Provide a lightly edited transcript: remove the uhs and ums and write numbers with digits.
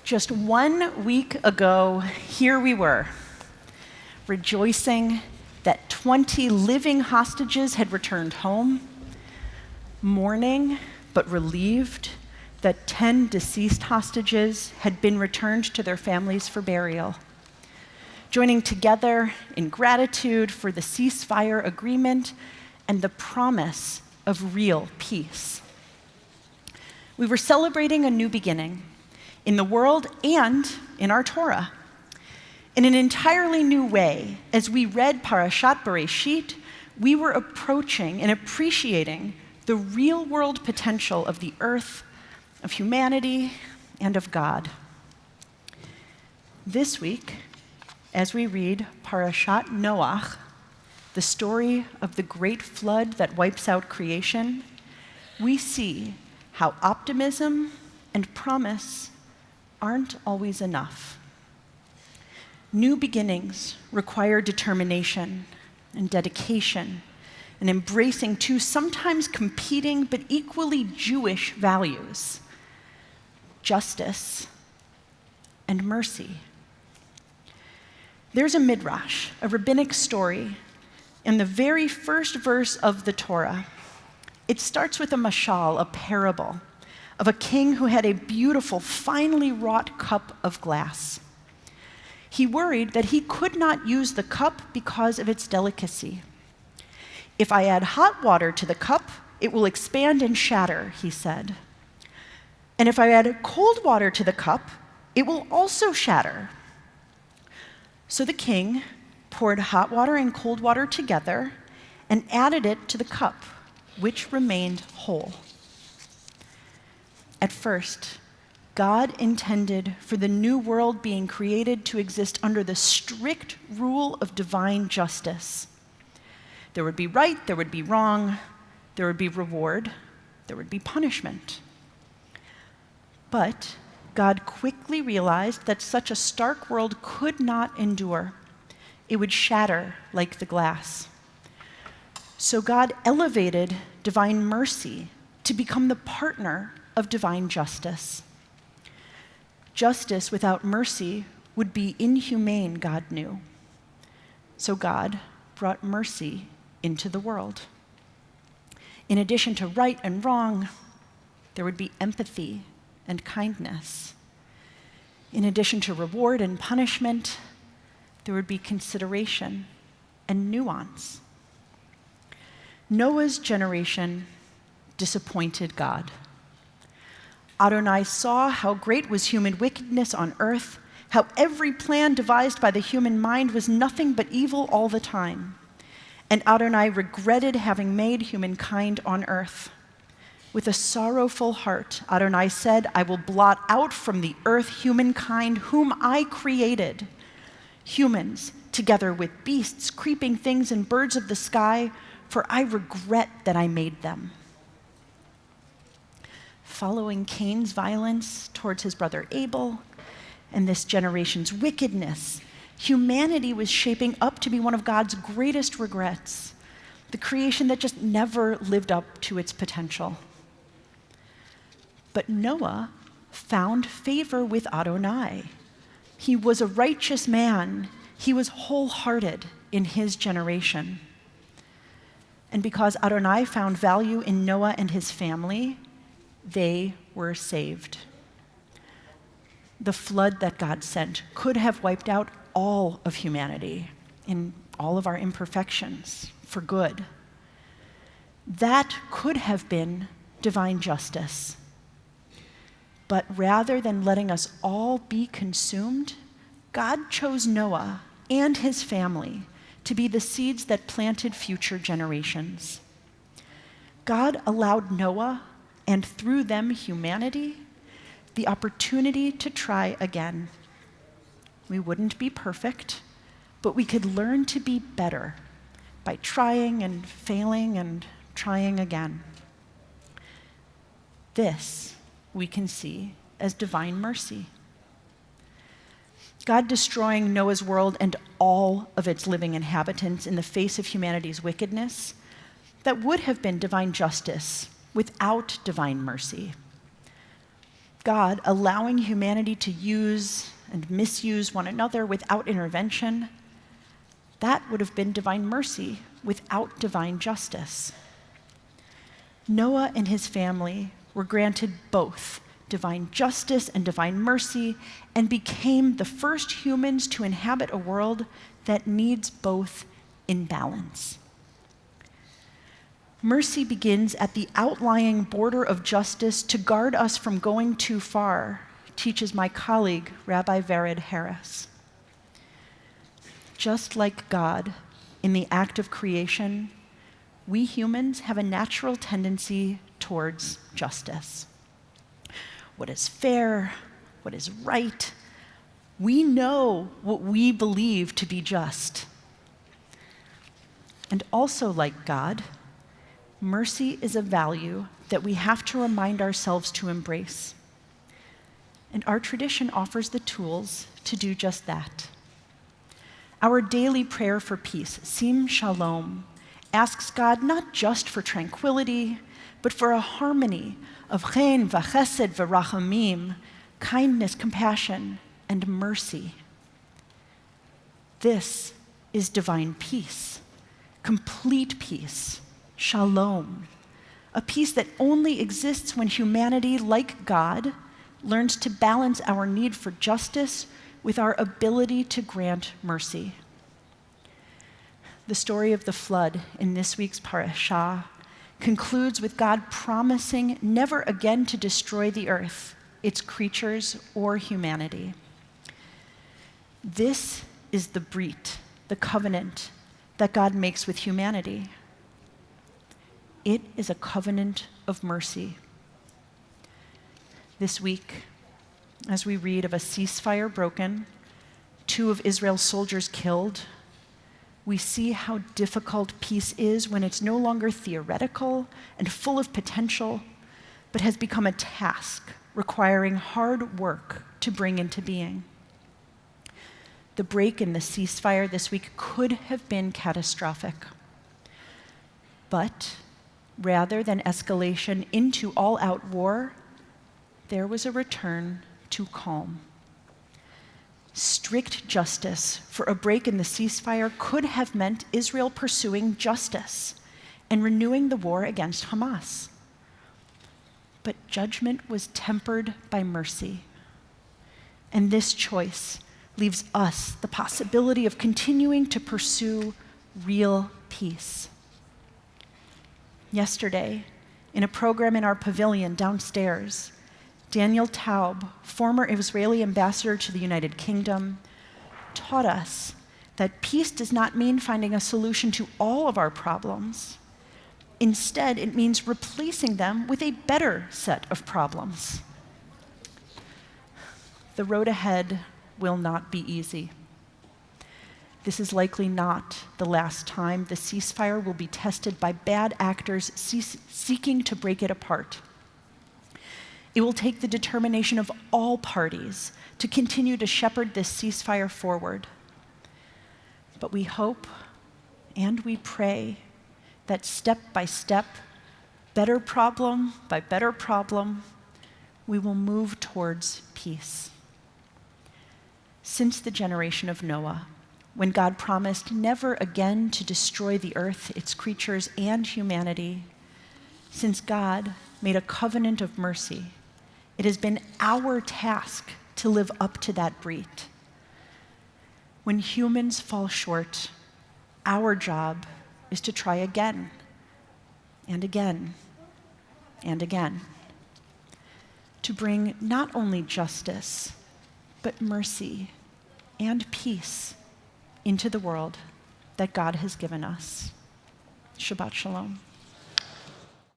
Just 1 week ago, here we were, rejoicing that 20 living hostages had returned home, mourning but relieved that 10 deceased hostages had been returned to their families for burial, joining together in gratitude for the ceasefire agreement and the promise of real peace. We were celebrating a new beginning in the world and in our Torah. In an entirely new way, as we read Parashat Bereshit, we were approaching and appreciating the real-world potential of the earth, of humanity, and of God. This week, as we read Parashat Noach, the story of the great flood that wipes out creation, we see how optimism and promise aren't always enough. New beginnings require determination and dedication and embracing two sometimes competing but equally Jewish values: justice and mercy. There's a midrash, a rabbinic story, in the very first verse of the Torah. It starts with a mashal, a parable, of a king who had a beautiful, finely wrought cup of glass. He worried that he could not use the cup because of its delicacy. "If I add hot water to the cup, it will expand and shatter," he said. "And if I add cold water to the cup, it will also shatter." So the king poured hot water and cold water together and added it to the cup, which remained whole. At first, God intended for the new world being created to exist under the strict rule of divine justice. There would be right, there would be wrong, there would be reward, there would be punishment. But God quickly realized that such a stark world could not endure. It would shatter like the glass. So God elevated divine mercy to become the partner of divine justice. Justice without mercy would be inhumane, God knew. So God brought mercy into the world. In addition to right and wrong, there would be empathy and kindness. In addition to reward and punishment, there would be consideration and nuance. Noah's generation disappointed God. Adonai saw how great was human wickedness on earth, how every plan devised by the human mind was nothing but evil all the time. And Adonai regretted having made humankind on earth. With a sorrowful heart, Adonai said, "I will blot out from the earth humankind whom I created, humans, together with beasts, creeping things, and birds of the sky, for I regret that I made them." Following Cain's violence towards his brother Abel and this generation's wickedness, humanity was shaping up to be one of God's greatest regrets, the creation that just never lived up to its potential. But Noah found favor with Adonai. He was a righteous man. He was wholehearted in his generation. And because Adonai found value in Noah and his family, they were saved. The flood that God sent could have wiped out all of humanity in all of our imperfections for good. That could have been divine justice. But rather than letting us all be consumed, God chose Noah and his family to be the seeds that planted future generations. God allowed Noah, and through them humanity, the opportunity to try again. We wouldn't be perfect, but we could learn to be better by trying and failing and trying again. This we can see as divine mercy. God destroying Noah's world and all of its living inhabitants in the face of humanity's wickedness, that would have been divine justice without divine mercy. God allowing humanity to use and misuse one another without intervention, that would have been divine mercy without divine justice. Noah and his family were granted both divine justice and divine mercy and became the first humans to inhabit a world that needs both in balance. Mercy begins at the outlying border of justice to guard us from going too far, teaches my colleague, Rabbi Harris. Just like God, in the act of creation, we humans have a natural tendency towards justice. What is fair, what is right, we know what we believe to be just. And also like God, mercy is a value that we have to remind ourselves to embrace. And our tradition offers the tools to do just that. Our daily prayer for peace, Sim Shalom, asks God not just for tranquility, but for a harmony of chen v'chesed v'rachamim, kindness, compassion, and mercy. This is divine peace, complete peace, shalom, a peace that only exists when humanity, like God, learns to balance our need for justice with our ability to grant mercy. The story of the flood in this week's parashah concludes with God promising never again to destroy the earth, its creatures, or humanity. This is the brit, the covenant that God makes with humanity. It is a covenant of mercy. This week, as we read of a ceasefire broken, 2 of Israel's soldiers killed, we see how difficult peace is when it's no longer theoretical and full of potential, but has become a task requiring hard work to bring into being. The break in the ceasefire this week could have been catastrophic. But rather than escalation into all-out war, there was a return to calm. Strict justice for a break in the ceasefire could have meant Israel pursuing justice and renewing the war against Hamas. But judgment was tempered by mercy. And this choice leaves us the possibility of continuing to pursue real peace. Yesterday, in a program in our pavilion downstairs, Daniel Taub, former Israeli ambassador to the United Kingdom, taught us that peace does not mean finding a solution to all of our problems. Instead, it means replacing them with a better set of problems. The road ahead will not be easy. This is likely not the last time the ceasefire will be tested by bad actors seeking to break it apart. It will take the determination of all parties to continue to shepherd this ceasefire forward. But we hope and we pray that step by step, better problem by better problem, we will move towards peace. Since the generation of Noah, when God promised never again to destroy the earth, its creatures, and humanity, since God made a covenant of mercy, it has been our task to live up to that brit. When humans fall short, our job is to try again, and again, and again, to bring not only justice, but mercy and peace into the world that God has given us. Shabbat Shalom.